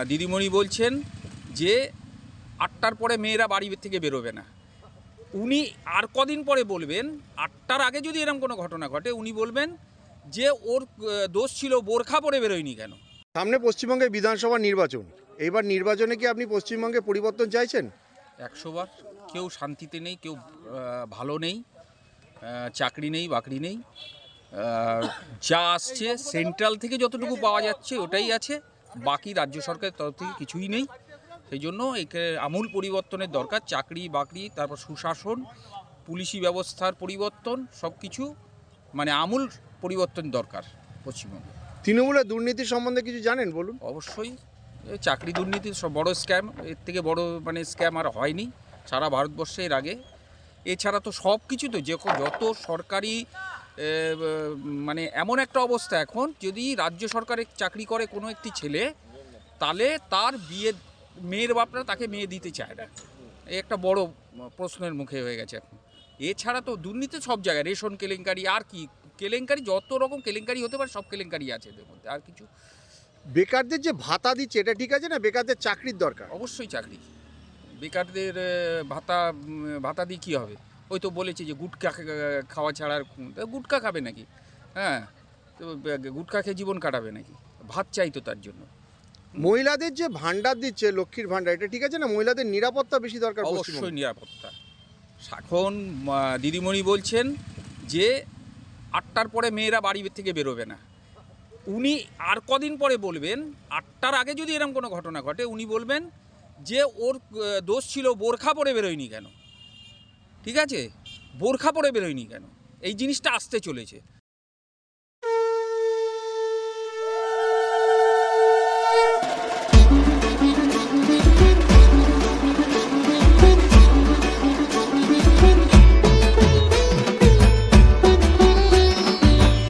দিদিমণি বলছেন যে ৮টার পরে মেয়েরা বাড়ি থেকে বেরোবে না। উনি আর কদিন পরে বলবেন ৮টার আগে যদি এরকম কোনো ঘটনা ঘটে উনি বলবেন যে ওর দোষ ছিল বোরখা পরে বেরোয়নি কেন। সামনে পশ্চিমবঙ্গে বিধানসভা নির্বাচন, এইবার নির্বাচনে কি আপনি পশ্চিমবঙ্গে পরিবর্তন চাইছেন? ১০০ বার। কেউ শান্তিতে নেই, কেউ ভালো নেই, চাকরি নেই, বাকরি নেই। যা আসছে সেন্ট্রাল থেকে যতটুকু পাওয়া যাচ্ছে ওটাই আছে, বাকি রাজ্য সরকারের তরফ থেকে কিছুই নেই। সেই জন্য একে আমূল পরিবর্তনের দরকার। চাকরি বাকরি, তারপর সুশাসন, পুলিশি ব্যবস্থার পরিবর্তন, সব কিছু মানে আমূল পরিবর্তন দরকার পশ্চিমবঙ্গে। তৃণমূলের দুর্নীতি সম্বন্ধে কিছু জানেন বলুন। অবশ্যই চাকরি দুর্নীতির সব বড় স্ক্যাম, এর থেকে বড় মানে স্ক্যাম আর হয়নি সারা ভারতবর্ষে এর আগে। এছাড়া তো সব কিছু তো যত সরকারি মানে এমন একটা অবস্থা এখন, যদি রাজ্য সরকারে চাকরি করে কোনো একটি ছেলে, তাহলে তার মেয়ের বাপরা তাকে মেয়ে দিতে চায় না। এই একটা বড় প্রশ্নের মুখে হয়ে গেছে এখন। এছাড়া তো দুর্নীতি সব জায়গায়, রেশন কেলেঙ্কারি, আর কি কেলেঙ্কারি, যত রকম কেলেঙ্কারি হতে পারে সব কেলেঙ্কারি আছে এদের মধ্যে, আর কিছু। বেকারদের যে ভাতা দিচ্ছে এটা ঠিক আছে না? বেকারদের চাকরির দরকার। অবশ্যই চাকরি। বেকারদের ভাতা দিয়ে কী হবে? ওই তো বলেছে যে গুটখা খাওয়া ছাড়া আর গুটখা খাবে নাকি? হ্যাঁ, তো গুটখা খেয়ে জীবন কাটাবে নাকি? ভাত চাই তো তার জন্য। মহিলাদের যে ভান্ডার দিচ্ছে, লক্ষ্মীর ভান্ডার, এটা ঠিক আছে না? মহিলাদের নিরাপত্তা বেশি দরকার অবশ্যই পশ্চিমবঙ্গে। নিরাপত্তা। এখন দিদিমণি বলছেন যে ৮টার পরে মেয়েরা বাড়ি থেকে বেরোবে না। উনি আর কদিন পরে বলবেন ৮টার আগে যদি এরকম কোনো ঘটনা ঘটে উনি বলবেন যে ওর দোষ ছিল বোরখা পরে বেরোয়নি কেন। ঠিক আছে, বোরখা পরে বেরোয়নি কেন, এই জিনিসটা আসতে চলেছে।